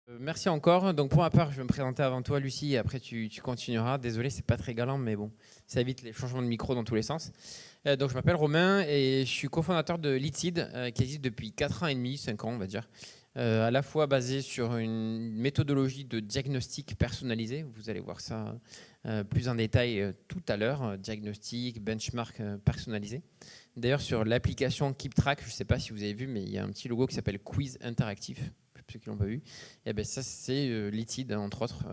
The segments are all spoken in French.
Merci encore. Donc pour ma part, je vais me présenter avant toi, Lucie, et après tu continueras. Désolé, c'est pas très galant, mais bon, ça évite les changements de micro dans tous les sens. Donc je m'appelle Romain et je suis cofondateur de Leadseed, qui existe depuis 4 ans et demi, 5 ans on va dire. À la fois basé sur une méthodologie de diagnostic personnalisé. Vous allez voir ça plus en détail tout à l'heure. Diagnostic, benchmark personnalisé. D'ailleurs, sur l'application KeepTrack, je ne sais pas si vous avez vu, mais il y a un petit logo qui s'appelle Quiz Interactif, pour ceux qui ne l'ont pas vu. Et ben ça, c'est Leadseed, entre autres,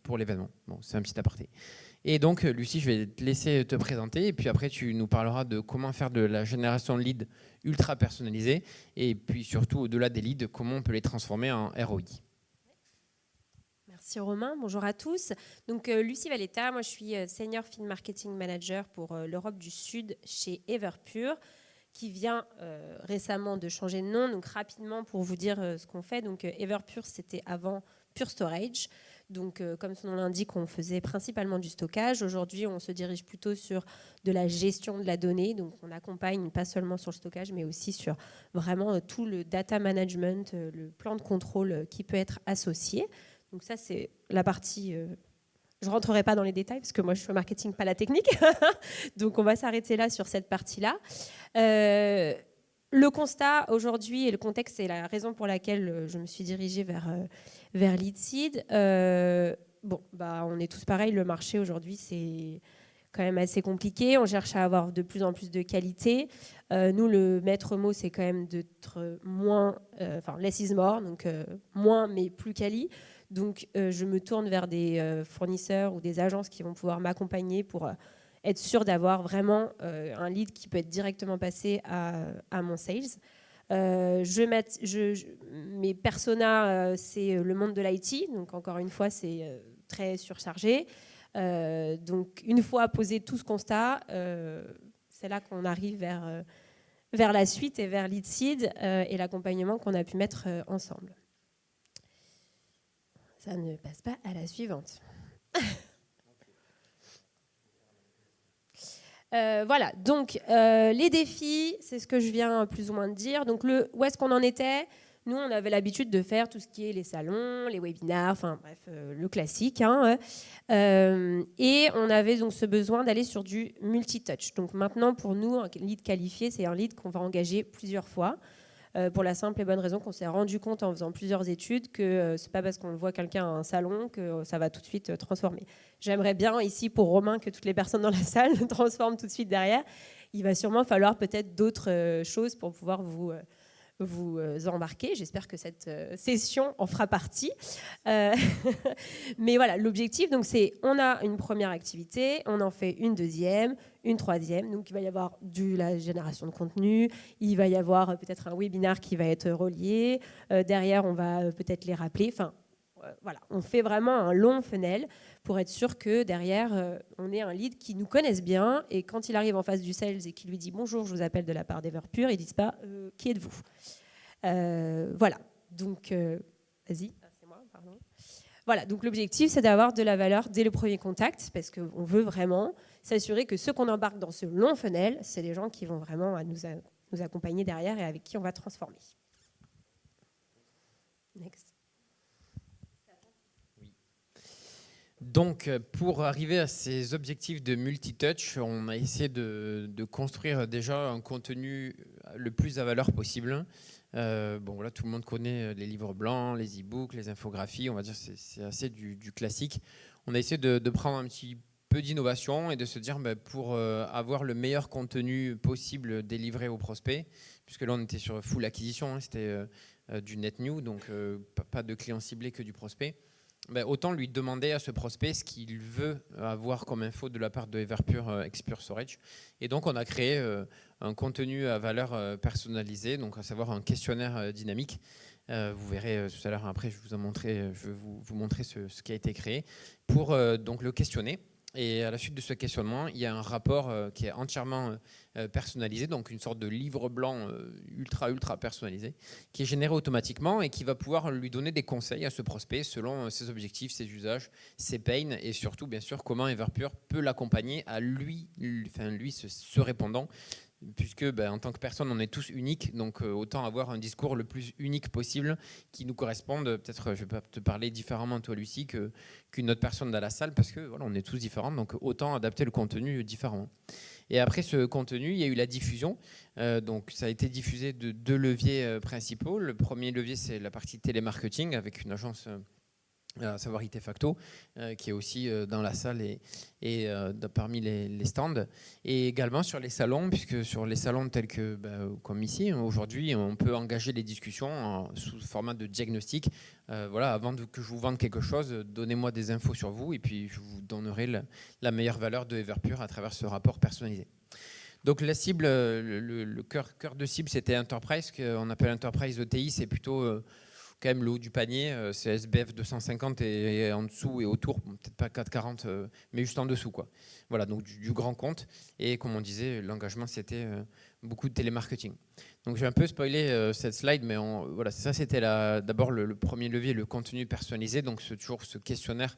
pour l'événement. Bon, c'est un petit aparté. Et donc, Lucie, je vais te laisser te présenter. Et puis après, tu nous parleras de comment faire de la génération de leads ultra personnalisée. Et puis surtout, au-delà des leads, comment on peut les transformer en ROI. Merci Romain, bonjour à tous. Donc Lucie Valletta, moi je suis Senior Feed Marketing Manager pour l'Europe du Sud chez Everpure, qui vient récemment de changer de nom. Donc rapidement pour vous dire ce qu'on fait, donc Everpure c'était avant Pure Storage. Donc comme son nom l'indique, on faisait principalement du stockage. Aujourd'hui, on se dirige plutôt sur de la gestion de la donnée. Donc on accompagne pas seulement sur le stockage, mais aussi sur vraiment tout le data management, le plan de contrôle qui peut être associé. Donc ça, c'est la partie... je ne rentrerai pas dans les détails parce que moi, je suis au marketing, pas la technique. Donc, on va s'arrêter là sur cette partie-là. Le constat aujourd'hui et le contexte, c'est la raison pour laquelle je me suis dirigée vers Leadseed. On est tous pareils. Le marché aujourd'hui, c'est quand même assez compliqué. On cherche à avoir de plus en plus de qualité. Nous, le maître mot, c'est quand même d'être moins... less is more, donc moins mais plus quali. Donc, je me tourne vers des fournisseurs ou des agences qui vont pouvoir m'accompagner pour être sûr d'avoir vraiment un lead qui peut être directement passé à mon sales. Mes personas, c'est le monde de l'IT. Donc, encore une fois, c'est très surchargé. Donc, une fois posé tout ce constat, c'est là qu'on arrive vers la suite et vers Leadseed et l'accompagnement qu'on a pu mettre ensemble. Ça ne passe pas à la suivante. Voilà, donc les défis, c'est ce que je viens plus ou moins de dire. Donc où est-ce qu'on en était ? Nous, on avait l'habitude de faire tout ce qui est les salons, les webinars, enfin bref, le classique. Et on avait donc ce besoin d'aller sur du multi-touch. Donc maintenant, pour nous, un lead qualifié, c'est un lead qu'on va engager plusieurs fois. Pour la simple et bonne raison qu'on s'est rendu compte en faisant plusieurs études que c'est pas parce qu'on voit quelqu'un à un salon que ça va tout de suite transformer. J'aimerais bien ici pour Romain que toutes les personnes dans la salle transforment tout de suite derrière. Il va sûrement falloir peut-être d'autres choses pour pouvoir vous embarquer. J'espère que cette session en fera partie. Mais voilà, l'objectif, donc, c'est on a une première activité, on en fait une deuxième, une troisième. Donc, il va y avoir la génération de contenu, il va y avoir peut-être un webinaire qui va être relié. Derrière, on va peut-être les rappeler. Enfin, voilà, on fait vraiment un long funnel pour être sûr que derrière, on ait un lead qui nous connaisse bien et quand il arrive en face du sales et qu'il lui dit bonjour, je vous appelle de la part d'Everpure, ils ne disent pas qui êtes-vous. Voilà, donc vas-y, c'est moi, pardon. Voilà, donc l'objectif, c'est d'avoir de la valeur dès le premier contact parce qu'on veut vraiment s'assurer que ceux qu'on embarque dans ce long funnel, c'est des gens qui vont vraiment nous accompagner derrière et avec qui on va transformer. Next. Donc, pour arriver à ces objectifs de multi-touch, on a essayé de construire déjà un contenu le plus à valeur possible. Là, tout le monde connaît les livres blancs, les e-books, les infographies. On va dire que c'est assez du classique. On a essayé de prendre un petit peu d'innovation et de se dire pour avoir le meilleur contenu possible délivré aux prospects, puisque là, on était sur full acquisition, c'était du net new, donc pas de clients ciblés que du prospect. Autant lui demander à ce prospect ce qu'il veut avoir comme info de la part de Everpure X-Pure Storage. Et donc, on a créé un contenu à valeur personnalisée, donc à savoir un questionnaire dynamique. Vous verrez tout à l'heure, après, je vais vous montrer ce qui a été créé pour donc le questionner. Et à la suite de ce questionnement, il y a un rapport qui est entièrement personnalisé, donc une sorte de livre blanc ultra personnalisé, qui est généré automatiquement et qui va pouvoir lui donner des conseils à ce prospect selon ses objectifs, ses usages, ses pains et surtout, bien sûr, comment Everpure peut l'accompagner à lui ce répondant puisque en tant que personne, on est tous uniques, donc autant avoir un discours le plus unique possible qui nous corresponde. Peut-être, je vais pas te parler différemment, toi, Lucie, qu'une autre personne dans la salle, parce que voilà, on est tous différents, donc autant adapter le contenu différemment. Et après ce contenu, il y a eu la diffusion. Donc ça a été diffusé de 2 leviers principaux. Le premier levier, c'est la partie télémarketing avec une agence à savoir Itefacto, qui est aussi dans la salle et parmi les stands. Et également sur les salons, puisque sur les salons tels que, comme ici, aujourd'hui, on peut engager les discussions sous format de diagnostic. Voilà, avant que je vous vende quelque chose, donnez-moi des infos sur vous et puis je vous donnerai la meilleure valeur de Everpure à travers ce rapport personnalisé. Donc la cible, le cœur de cible, c'était Enterprise, ce qu'on appelle Enterprise ETI, c'est plutôt quand même le haut du panier, c'est SBF 250 et en dessous et autour, peut-être pas 440, mais juste en dessous, quoi. Voilà, donc du grand compte. Et comme on disait, l'engagement, c'était beaucoup de télémarketing. Donc j'ai un peu spoilé cette slide, mais voilà, ça c'était d'abord le premier levier, le contenu personnalisé, donc toujours ce questionnaire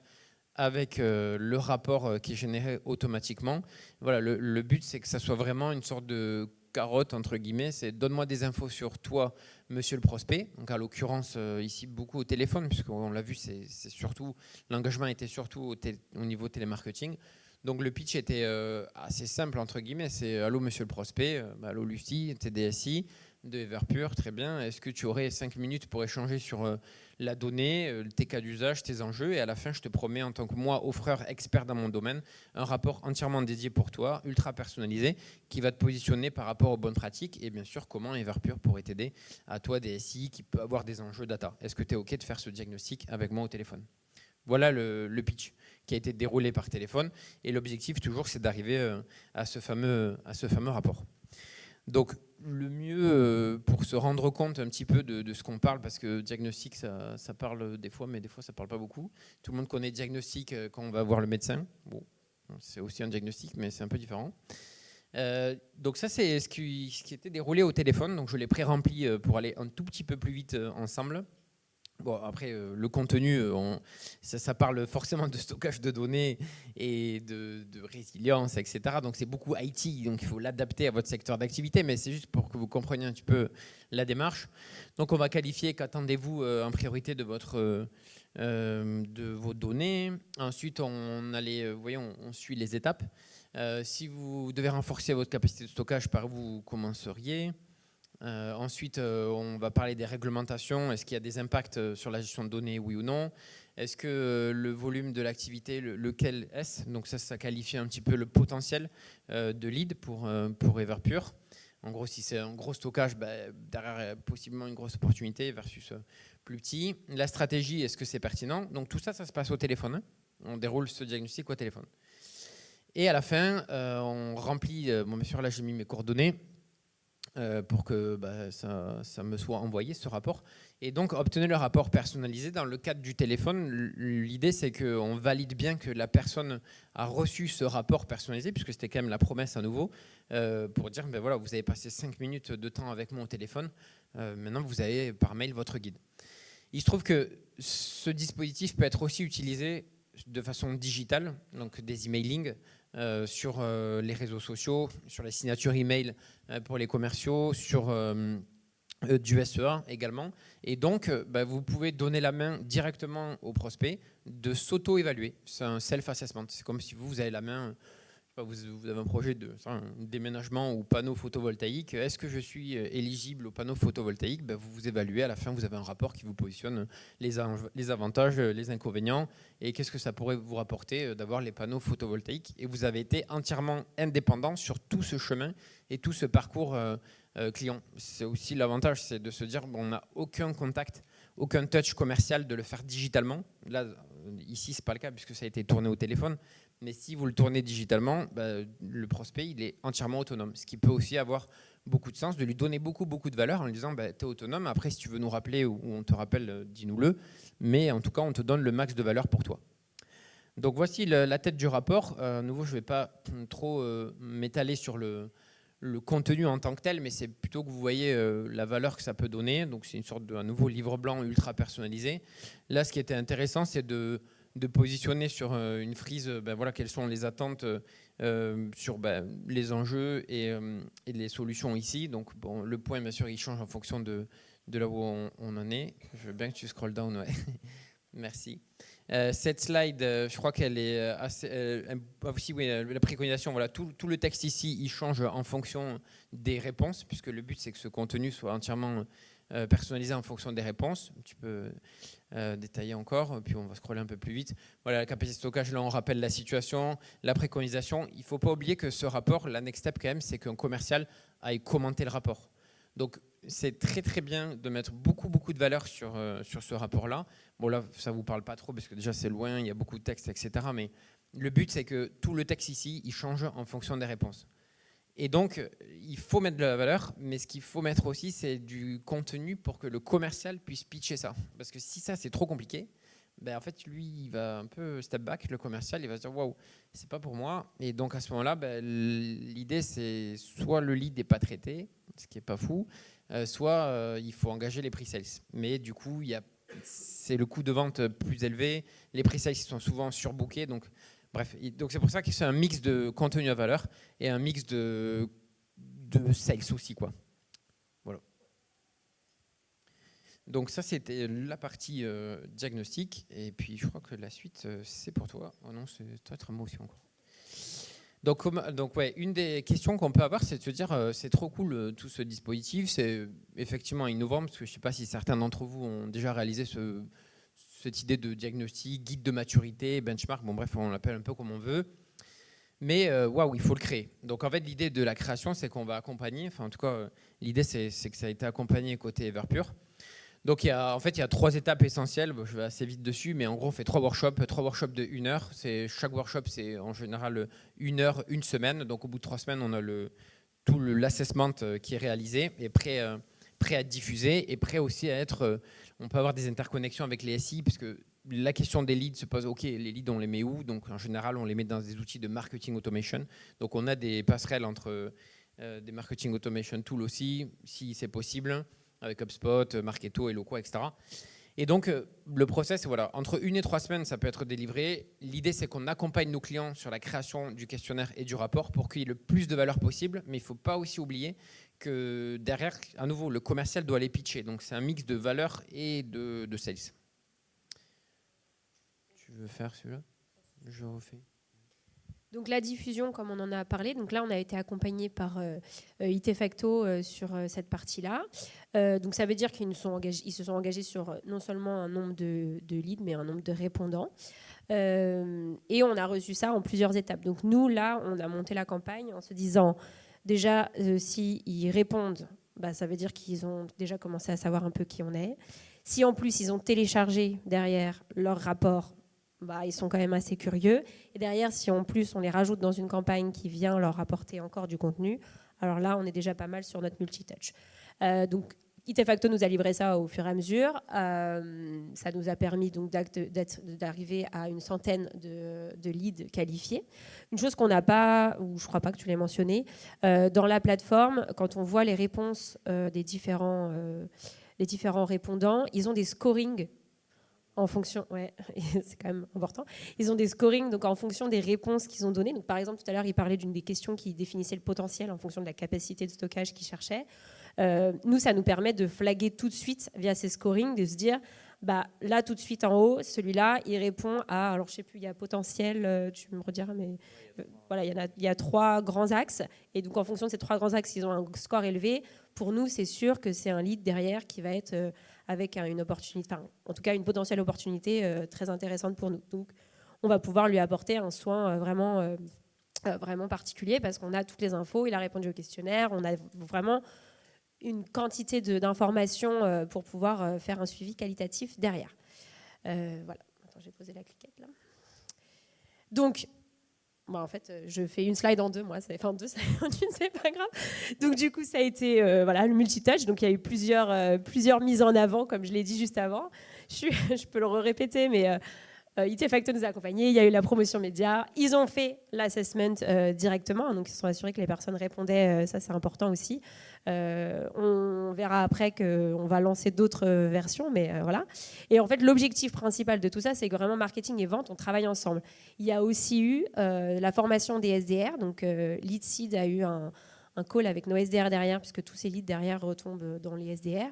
avec le rapport qui est généré automatiquement. Voilà, le but, c'est que ça soit vraiment une sorte de carotte, entre guillemets, c'est donne-moi des infos sur toi, monsieur le prospect. Donc, à l'occurrence, ici, beaucoup au téléphone, puisqu'on l'a vu, c'est surtout, l'engagement était surtout au niveau télémarketing. Donc, le pitch était assez simple, entre guillemets, c'est allô, monsieur le prospect, allô, Lucie, TDSI de Everpure, très bien. Est-ce que tu aurais 5 minutes pour échanger sur la donnée, tes cas d'usage, tes enjeux, et à la fin, je te promets, en tant que moi, offreur expert dans mon domaine, un rapport entièrement dédié pour toi, ultra personnalisé, qui va te positionner par rapport aux bonnes pratiques, et bien sûr, comment Everpure pourrait t'aider à toi, DSI, qui peut avoir des enjeux data. Est-ce que tu es OK de faire ce diagnostic avec moi au téléphone ? Voilà le pitch qui a été déroulé par téléphone, et l'objectif, toujours, c'est d'arriver à ce fameux rapport. Donc, le mieux pour se rendre compte un petit peu de ce qu'on parle, parce que diagnostic, ça parle des fois, mais des fois, ça ne parle pas beaucoup. Tout le monde connaît diagnostic quand on va voir le médecin. Bon, c'est aussi un diagnostic, mais c'est un peu différent. Donc ça, c'est ce qui était déroulé au téléphone. Donc, je l'ai pré-rempli pour aller un tout petit peu plus vite ensemble. Bon, après, le contenu, ça parle forcément de stockage de données et de résilience, etc. Donc, c'est beaucoup IT, donc il faut l'adapter à votre secteur d'activité, mais c'est juste pour que vous compreniez un petit peu la démarche. Donc, on va qualifier qu'attendez-vous en priorité de vos données. Ensuite, vous voyez, on suit les étapes. Si vous devez renforcer votre capacité de stockage, par où vous commenceriez ? Ensuite, on va parler des réglementations. Est-ce qu'il y a des impacts sur la gestion de données, oui ou non ? Est-ce que le volume de l'activité, lequel est-ce ? Donc ça qualifie un petit peu le potentiel de lead pour Everpure. En gros, si c'est un gros stockage, derrière possiblement une grosse opportunité versus plus petit. La stratégie, est-ce que c'est pertinent ? Donc tout ça, ça se passe au téléphone. Hein. On déroule ce diagnostic au téléphone. Et à la fin, on remplit, bien sûr, là j'ai mis mes coordonnées, pour que ça me soit envoyé, ce rapport. Et donc, obtenez le rapport personnalisé. Dans le cadre du téléphone, l'idée, c'est qu'on valide bien que la personne a reçu ce rapport personnalisé, puisque c'était quand même la promesse à nouveau, pour dire, voilà, vous avez passé 5 minutes de temps avec moi au téléphone, maintenant vous avez par mail votre guide. Il se trouve que ce dispositif peut être aussi utilisé de façon digitale, donc des emailing, sur les réseaux sociaux, sur les signatures email pour les commerciaux, sur du SEA également. Et donc, vous pouvez donner la main directement au prospect de s'auto-évaluer. C'est un self-assessment. C'est comme si vous avez la main, vous avez un projet de déménagement ou panneau photovoltaïque. Est-ce que je suis éligible au panneau photovoltaïque ? Vous vous évaluez. À la fin, vous avez un rapport qui vous positionne les avantages, les inconvénients et qu'est-ce que ça pourrait vous rapporter d'avoir les panneaux photovoltaïques. Et vous avez été entièrement indépendant sur tout ce chemin et tout ce parcours client. C'est aussi l'avantage, c'est de se dire on n'a aucun contact, aucun touch commercial, de le faire digitalement. Là, ici, c'est pas le cas puisque ça a été tourné au téléphone. Mais si vous le tournez digitalement, le prospect, il est entièrement autonome. Ce qui peut aussi avoir beaucoup de sens, de lui donner beaucoup de valeur en lui disant tu es autonome. Après, si tu veux nous rappeler ou on te rappelle, dis-nous-le. Mais en tout cas, on te donne le max de valeur pour toi. Donc voici la tête du rapport. À nouveau, je ne vais pas trop m'étaler sur le contenu en tant que tel, mais c'est plutôt que vous voyez la valeur que ça peut donner. Donc c'est une sorte d'un nouveau livre blanc ultra personnalisé. Là, ce qui était intéressant, c'est de positionner sur une frise, voilà, quelles sont les attentes sur les enjeux et les solutions ici. Donc, bon, le point, bien sûr, il change en fonction de là où on en est. Je veux bien que tu scrolls down, ouais. Merci. Cette slide, je crois qu'elle est assez... aussi, oui, la préconisation, voilà, tout le texte ici, il change en fonction des réponses, puisque le but, c'est que ce contenu soit entièrement personnalisé en fonction des réponses. Tu peux détailler encore, puis on va scroller un peu plus vite. Voilà, la capacité de stockage, là, on rappelle la situation, la préconisation. Il ne faut pas oublier que ce rapport, la next step, quand même, c'est qu'un commercial aille commenter le rapport. Donc, c'est très très bien de mettre beaucoup de valeur sur ce rapport-là. Bon là, ça ne vous parle pas trop parce que déjà c'est loin, il y a beaucoup de textes, etc. Mais le but, c'est que tout le texte ici, il change en fonction des réponses. Et donc, il faut mettre de la valeur, mais ce qu'il faut mettre aussi, c'est du contenu pour que le commercial puisse pitcher ça. Parce que si ça, c'est trop compliqué, en fait, lui, il va un peu step back, le commercial, il va se dire « Waouh, c'est pas pour moi ». Et donc, à ce moment-là, l'idée, c'est soit le lead n'est pas traité, ce qui n'est pas fou, soit il faut engager les pre-sales. Mais du coup, c'est le coût de vente plus élevé, les pre-sales sont souvent surbookés, donc bref. Donc c'est pour ça que c'est un mix de contenu à valeur et un mix de sales aussi, quoi. Voilà. Donc ça, c'était la partie diagnostic, et puis je crois que la suite, c'est pour toi. Oh non, c'est peut-être moi aussi encore. Donc ouais, une des questions qu'on peut avoir, c'est de se dire c'est trop cool tout ce dispositif, c'est effectivement innovant, parce que je ne sais pas si certains d'entre vous ont déjà réalisé cette idée de diagnostic, guide de maturité, benchmark, bon bref, on l'appelle un peu comme on veut. Mais waouh, il faut le créer. Donc en fait, l'idée de la création, c'est qu'on va accompagner, enfin en tout cas, l'idée c'est que ça a été accompagné côté Everpure. Donc il y a 3 étapes essentielles, je vais assez vite dessus, mais en gros on fait 3 workshops de 1 heure. Chaque workshop c'est en général 1 heure, 1 semaine, donc au bout de 3 semaines on a tout l'assessment qui est réalisé et prêt à diffuser et prêt aussi à être, on peut avoir des interconnexions avec les SI, parce que la question des leads se pose, ok, les leads on les met où? Donc en général on les met dans des outils de marketing automation, donc on a des passerelles entre des marketing automation tools aussi, si c'est possible, avec HubSpot, Marketo, Eloqua, etc. Et donc, le process, voilà, entre 1 et 3 semaines, ça peut être délivré. L'idée, c'est qu'on accompagne nos clients sur la création du questionnaire et du rapport pour qu'il y ait le plus de valeur possible. Mais il ne faut pas aussi oublier que derrière, à nouveau, le commercial doit les pitcher. Donc, c'est un mix de valeur et de sales. Tu veux faire celui-là? Je refais. Donc la diffusion, comme on en a parlé, donc là on a été accompagné par Itefacto sur cette partie-là. Donc ça veut dire qu'ils se sont engagés sur non seulement un nombre de leads, mais un nombre de répondants. Et on a reçu ça en plusieurs étapes. Donc nous, là, on a monté la campagne en se disant, déjà, s'ils répondent, ça veut dire qu'ils ont déjà commencé à savoir un peu qui on est. Si en plus ils ont téléchargé derrière leur rapport, ils sont quand même assez curieux. Et derrière, si en plus on les rajoute dans une campagne qui vient leur apporter encore du contenu, alors là, on est déjà pas mal sur notre multitouch. Donc, Itefacto nous a livré ça au fur et à mesure. Ça nous a permis donc d'arriver à une centaine de leads qualifiés. Une chose qu'on n'a pas, ou je ne crois pas que tu l'aies mentionné, dans la plateforme, quand on voit les réponses des différents répondants, ils ont des scorings en fonction, ouais, c'est quand même important. Ils ont des scorings donc en fonction des réponses qu'ils ont données. Donc par exemple, tout à l'heure, il parlait d'une des questions qui définissait le potentiel en fonction de la capacité de stockage qu'ils cherchaient. Nous, ça nous permet de flaguer tout de suite via ces scorings, de se dire, là tout de suite en haut, celui-là, il répond à, alors je sais plus, il y a potentiel, tu me rediras, mais voilà, il y a 3 grands axes. Et donc en fonction de ces 3 grands axes, ils ont un score élevé. Pour nous, c'est sûr que c'est un lead derrière qui va être avec une opportunité, en tout cas une potentielle opportunité très intéressante pour nous. Donc, on va pouvoir lui apporter un soin vraiment particulier parce qu'on a toutes les infos, il a répondu au questionnaire, on a vraiment une quantité d'informations pour pouvoir faire un suivi qualitatif derrière. Voilà. Attends, j'ai posé la cliquette là. Donc, en fait, je fais une slide en 2, moi. Enfin, 2, c'est pas grave. Donc, du coup, ça a été le multitouch. Donc, il y a eu plusieurs mises en avant, comme je l'ai dit juste avant. Je peux le répéter, mais IT-Facto nous a accompagnés, il y a eu la promotion média, ils ont fait l'assessment directement, donc ils se sont assurés que les personnes répondaient, ça c'est important aussi. On verra après qu'on va lancer d'autres versions, mais voilà. Et en fait, l'objectif principal de tout ça, c'est que vraiment marketing et vente, on travaille ensemble. Il y a aussi eu la formation des SDR, donc Leadseed a eu un call avec nos SDR derrière, puisque tous ces leads derrière retombent dans les SDR,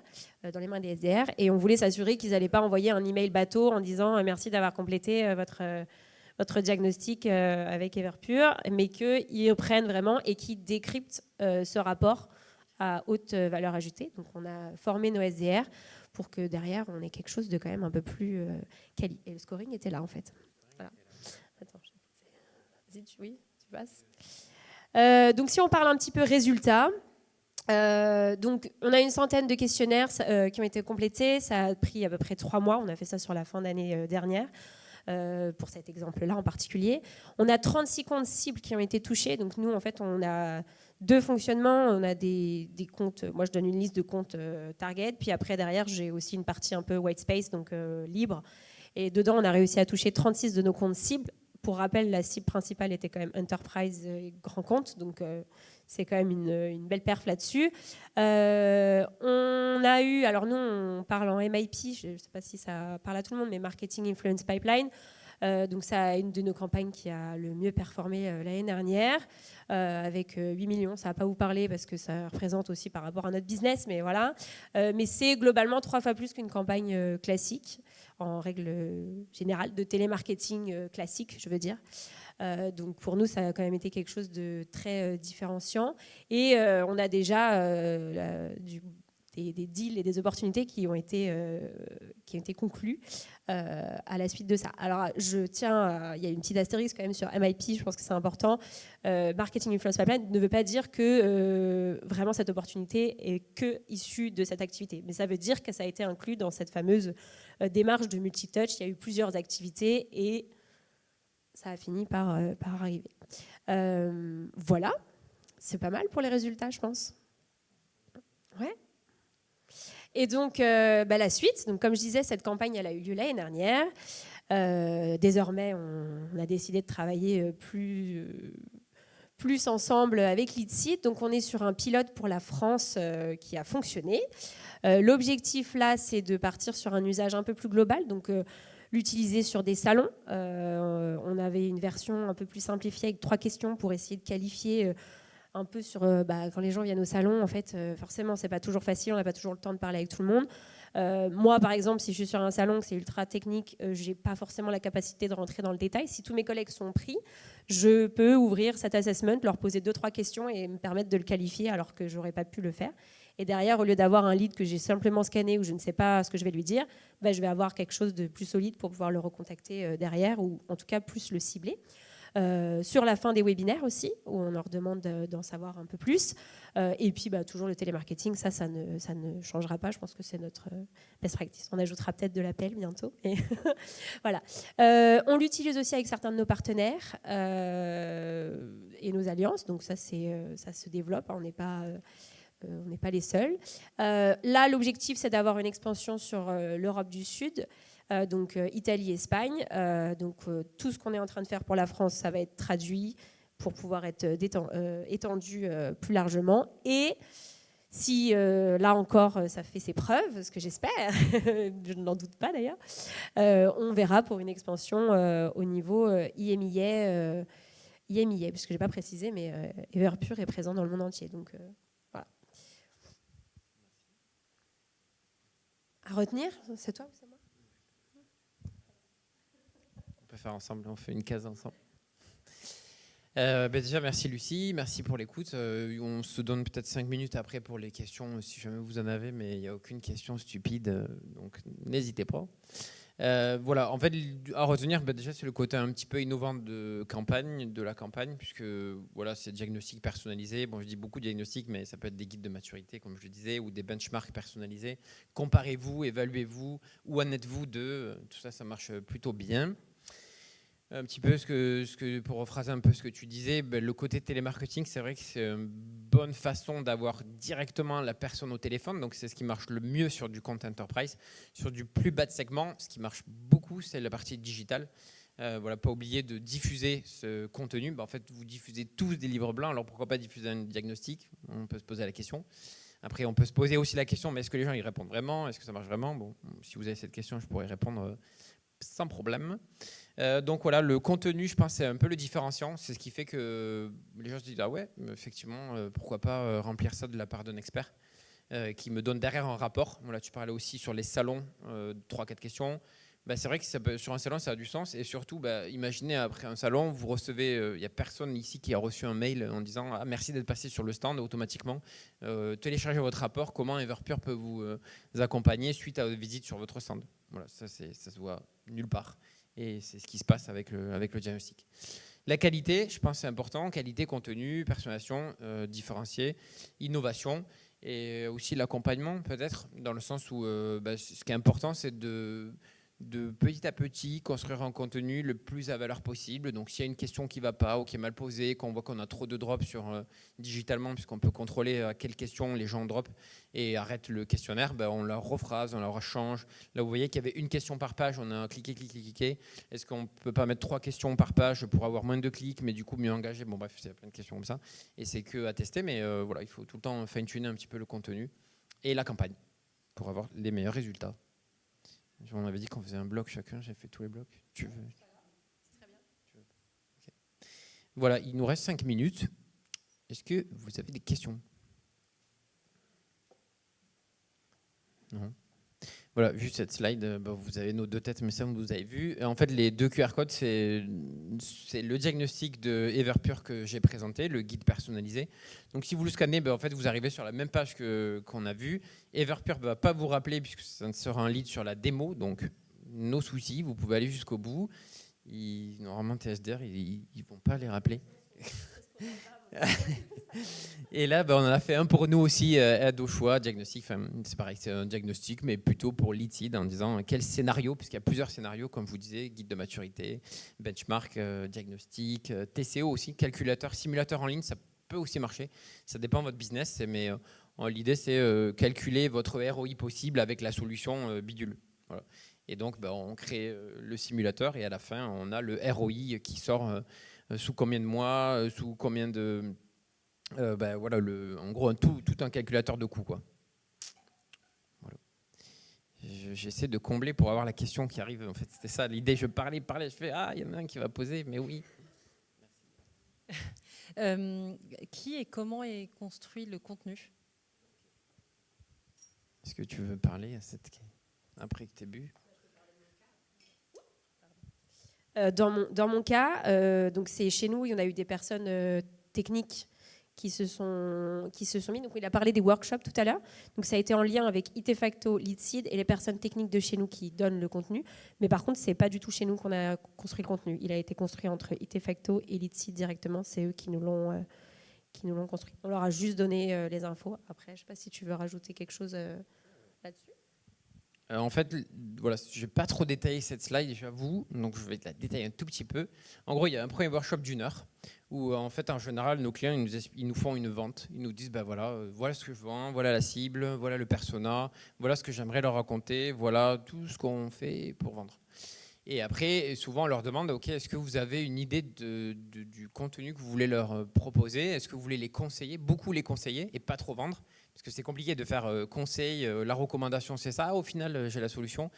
dans les mains des SDR, et on voulait s'assurer qu'ils n'allaient pas envoyer un email bateau en disant merci d'avoir complété votre diagnostic avec Everpure, mais qu'ils reprennent vraiment et qu'ils décryptent ce rapport à haute valeur ajoutée. Donc on a formé nos SDR pour que derrière on ait quelque chose de quand même un peu plus quali. Et le scoring était là en fait. Voilà. Attends, vas-y, oui, tu passes. Donc si on parle un petit peu résultats, donc on a une centaine de questionnaires qui ont été complétés, ça a pris à peu près 3 mois, on a fait ça sur la fin d'année dernière, pour cet exemple-là en particulier. On a 36 comptes cibles qui ont été touchés, donc nous en fait on a 2 fonctionnements, on a des comptes, moi je donne une liste de comptes target, puis après derrière j'ai aussi une partie un peu white space, donc libre, et dedans on a réussi à toucher 36 de nos comptes cibles. Pour rappel, la cible principale était quand même Enterprise et grand compte, donc c'est quand même une belle perf là-dessus. On a eu, alors nous on parle en MIP, je ne sais pas si ça parle à tout le monde, mais Marketing Influence Pipeline. Donc ça a une de nos campagnes qui a le mieux performé l'année dernière, avec 8 millions. Ça ne va pas vous parler parce que ça représente aussi par rapport à notre business, mais voilà. Mais c'est globalement 3 fois plus qu'une campagne classique, en règle générale, de télémarketing classique, je veux dire. Donc pour nous, ça a quand même été quelque chose de très différenciant. Et on a déjà des deals et des opportunités qui ont été conclus à la suite de ça. Alors, il y a une petite astérisque quand même sur MIP, je pense que c'est important. Marketing Influence Pipeline ne veut pas dire que vraiment cette opportunité est que issue de cette activité. Mais ça veut dire que ça a été inclus dans cette fameuse démarche de multitouch. Il y a eu plusieurs activités et ça a fini par arriver. Voilà, c'est pas mal pour les résultats, je pense. Ouais. Et donc, la suite, donc, comme je disais, cette campagne, elle a eu lieu l'année dernière. Désormais, on a décidé de travailler plus ensemble avec Leadseed. Donc, on est sur un pilote pour la France qui a fonctionné. L'objectif, là, c'est de partir sur un usage un peu plus global, donc l'utiliser sur des salons. On avait une version un peu plus simplifiée avec 3 questions pour essayer de qualifier un peu sur quand les gens viennent au salon, en fait, forcément, c'est pas toujours facile, on n'a pas toujours le temps de parler avec tout le monde. Moi, par exemple, si je suis sur un salon, que c'est ultra technique, j'ai pas forcément la capacité de rentrer dans le détail. Si tous mes collègues sont pris, je peux ouvrir cet assessment, leur poser 2-3 questions et me permettre de le qualifier alors que j'aurais pas pu le faire. Et derrière, au lieu d'avoir un lead que j'ai simplement scanné ou je ne sais pas ce que je vais lui dire, je vais avoir quelque chose de plus solide pour pouvoir le recontacter derrière ou en tout cas plus le cibler. Sur la fin des webinaires aussi, où on leur demande d'en savoir un peu plus. Et puis toujours le télémarketing, ça ne changera pas. Je pense que c'est notre best practice. On ajoutera peut-être de l'appel bientôt. Et voilà. On l'utilise aussi avec certains de nos partenaires et nos alliances. Donc ça se développe. On n'est pas les seuls. Là, l'objectif, c'est d'avoir une expansion sur l'Europe du Sud. Donc Italie, Espagne. Tout ce qu'on est en train de faire pour la France, ça va être traduit pour pouvoir être étendu plus largement. Et si là encore ça fait ses preuves, ce que j'espère, je n'en doute pas d'ailleurs, on verra pour une expansion au niveau IMIA, puisque je n'ai pas précisé, mais Everpure est présent dans le monde entier. Donc voilà. À retenir, c'est toi ou c'est moi ? On peut faire ensemble, on fait une case ensemble. Déjà, merci Lucie, merci pour l'écoute. On se donne peut-être 5 minutes après pour les questions, si jamais vous en avez, mais il n'y a aucune question stupide, donc n'hésitez pas. Voilà, en fait, à retenir, déjà, c'est le côté un petit peu innovant de la campagne, puisque voilà, c'est diagnostic personnalisé. Bon, je dis beaucoup de diagnostic, mais ça peut être des guides de maturité, comme je le disais, ou des benchmarks personnalisés. Comparez-vous, évaluez-vous, où en êtes-vous de tout ça, ça marche plutôt bien. Un petit peu pour rephraser un peu ce que tu disais, le côté télémarketing, c'est vrai que c'est une bonne façon d'avoir directement la personne au téléphone. Donc, c'est ce qui marche le mieux sur du compte enterprise. Sur du plus bas de segment, ce qui marche beaucoup, c'est la partie digitale. Voilà, pas oublier de diffuser ce contenu. En fait, vous diffusez tous des livres blancs. Alors, pourquoi pas diffuser un diagnostic? On peut se poser la question. Après, on peut se poser aussi la question, mais est-ce que les gens y répondent vraiment? Est-ce que ça marche vraiment? Bon, si vous avez cette question, je pourrais répondre sans problème. Donc voilà, le contenu, je pense, c'est un peu le différenciant. C'est ce qui fait que les gens se disent, ah ouais, effectivement, pourquoi pas remplir ça de la part d'un expert qui me donne derrière un rapport. Voilà, tu parlais aussi sur les salons, 3-4 questions. C'est vrai que sur un salon, ça a du sens. Et surtout, imaginez après un salon, vous recevez, il n'y a personne ici qui a reçu un mail en disant, ah, merci d'être passé sur le stand automatiquement. Téléchargez votre rapport, comment Everpure peut vous accompagner suite à votre visite sur votre stand. Voilà, ça se voit nulle part. Et c'est ce qui se passe avec le diagnostic. La qualité, je pense que c'est important. Qualité, contenu, personnalisation, différencié, innovation. Et aussi l'accompagnement, peut-être, dans le sens où ce qui est important, c'est de petit à petit construire un contenu le plus à valeur possible. Donc s'il y a une question qui ne va pas ou qui est mal posée, qu'on voit qu'on a trop de drops digitalement, puisqu'on peut contrôler à quelle question les gens drop et arrêtent le questionnaire, on la rephrase, on la rechange. Là, vous voyez qu'il y avait une question par page, on a cliqué. Est-ce qu'on ne peut pas mettre 3 questions par page pour avoir moins de clics, mais du coup mieux engagé? Bon, bref, il y a plein de questions comme ça. Et c'est que à tester, mais voilà, il faut tout le temps fine-tuner un petit peu le contenu et la campagne pour avoir les meilleurs résultats. On avait dit qu'on faisait un bloc chacun, j'ai fait tous les blocs. Tu veux? C'est très bien. Okay. Voilà, il nous reste 5 minutes. Est-ce que vous avez des questions? Non. Voilà, vu cette slide, vous avez nos 2 têtes, mais ça vous avez vu. Et en fait, les 2 QR codes, c'est le diagnostic de Everpure que j'ai présenté, le guide personnalisé. Donc si vous le scannez, en fait, vous arrivez sur la même page qu'on a vu. Everpure ne va pas vous rappeler puisque ça sera un lead sur la démo. Donc, nos soucis, vous pouvez aller jusqu'au bout. Normalement, TSDR, ils ne vont pas les rappeler. Et là, on en a fait un pour nous aussi, aide au choix, diagnostic. C'est pareil, c'est un diagnostic, mais plutôt pour lead seed, en disant quel scénario, puisqu'il y a plusieurs scénarios, comme je vous disais, guide de maturité, benchmark, diagnostic, TCO aussi, calculateur, simulateur en ligne, ça peut aussi marcher. Ça dépend de votre business, mais l'idée, c'est calculer votre ROI possible avec la solution bidule. Voilà. Et donc, on crée le simulateur et à la fin, on a le ROI qui sort sous combien de mois, sous combien de... voilà, en gros, tout un calculateur de coûts, quoi. Voilà. J'essaie de combler pour avoir la question qui arrive. En fait, c'était ça l'idée. Je parlais, je fais, il y en a un qui va poser, mais oui. Qui et comment est construit le contenu? Est-ce que tu veux parler à après que tu aies bu? Dans mon cas, donc c'est chez nous, il y en a eu des personnes techniques qui se sont mis. Donc il a parlé des workshops tout à l'heure. Donc ça a été en lien avec Itefacto, Leadseed et les personnes techniques de chez nous qui donnent le contenu. Mais par contre, c'est pas du tout chez nous qu'on a construit le contenu. Il a été construit entre Itefacto et Leadseed directement. C'est eux qui nous l'ont construit. On leur a juste donné les infos. Après, je sais pas si tu veux rajouter quelque chose là-dessus. En fait, voilà, je ne vais pas trop détailler cette slide, j'avoue, donc je vais la détailler un tout petit peu. En gros, il y a un premier workshop d'1 heure où, en fait, en général, nos clients, ils nous font une vente. Ils nous disent, voilà ce que je vends, voilà la cible, voilà le persona, voilà ce que j'aimerais leur raconter, voilà tout ce qu'on fait pour vendre. Et après, souvent, on leur demande, OK, est-ce que vous avez une idée du contenu que vous voulez leur proposer? Est-ce que vous voulez les conseiller, beaucoup les conseiller et pas trop vendre? Parce que c'est compliqué de faire conseil, la recommandation, c'est ça. Au final, j'ai la solution.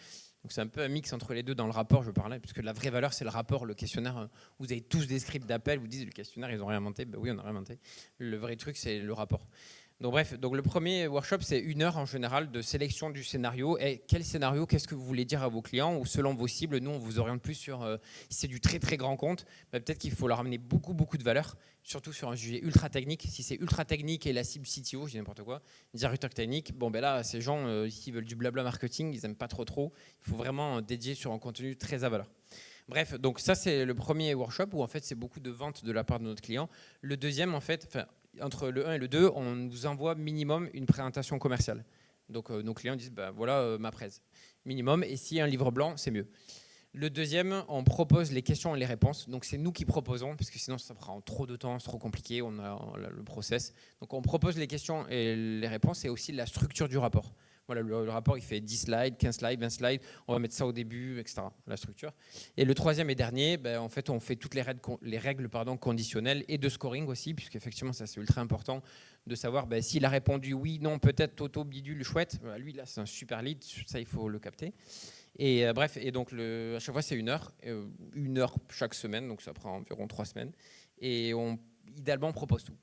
Donc c'est un peu un mix entre les deux dans le rapport, je parlais, puisque la vraie valeur, c'est le rapport, le questionnaire. Vous avez tous des scripts d'appel, vous dites le questionnaire, ils n'ont rien inventé. Oui, on n'a rien inventé. Le vrai truc, c'est le rapport. Donc bref, le premier workshop, c'est 1 heure en général de sélection du scénario. Et quel scénario, qu'est-ce que vous voulez dire à vos clients? Ou selon vos cibles, nous, on vous oriente plus sur, si c'est du très très grand compte, peut-être qu'il faut leur amener beaucoup de valeur, surtout sur un sujet ultra technique. Si c'est ultra technique et la cible CTO, je dis n'importe quoi, directeur technique, là, ces gens, s'ils veulent du blabla marketing, ils n'aiment pas trop. Il faut vraiment dédier sur un contenu très à valeur. Bref, donc ça, c'est le premier workshop où en fait, c'est beaucoup de ventes de la part de notre client. Le deuxième, en fait, entre le 1 et le 2, on nous envoie minimum une présentation commerciale. Donc nos clients disent, voilà ma presse. Minimum, et s'il y a un livre blanc, c'est mieux. Le deuxième, on propose les questions et les réponses. Donc, c'est nous qui proposons, parce que sinon, ça prend trop de temps, c'est trop compliqué, on a le process. Donc, on propose les questions et les réponses et aussi la structure du rapport. Voilà, le rapport, il fait 10 slides, 15 slides, 20 slides. On va mettre ça au début, etc., la structure. Et le troisième et dernier, en fait, on fait toutes les règles conditionnelles et de scoring aussi, puisqu'effectivement, ça, c'est ultra important de savoir s'il a répondu oui, non, peut-être, toto, bidule, chouette. Lui, là, c'est un super lead, ça, il faut le capter. Et bref, et donc à chaque fois c'est 1 heure chaque semaine, donc ça prend environ 3 semaines. Et idéalement on propose tout.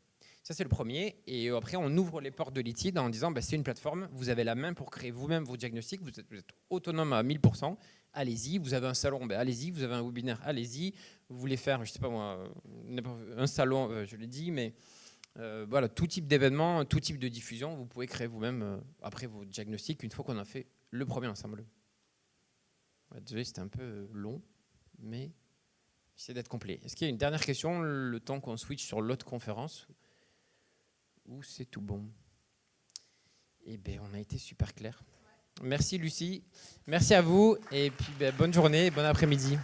Ça c'est le premier. Et après on ouvre les portes de Leadseed en disant c'est une plateforme, vous avez la main pour créer vous-même vos diagnostics, vous êtes autonome à 1000%. Allez-y, vous avez un salon, allez-y, vous avez un webinaire, allez-y. Vous voulez faire, je sais pas moi, un salon, je l'ai dit, mais voilà, tout type d'événement, tout type de diffusion, vous pouvez créer vous-même après vos diagnostics une fois qu'on a fait le premier ensemble. Ouais, désolé, c'était un peu long, mais j'essaie d'être complet. Est-ce qu'il y a une dernière question, le temps qu'on switch sur l'autre conférence, ou c'est tout bon? Eh bien, on a été super clair. Merci Lucie, merci à vous, et puis bonne journée, bon après-midi.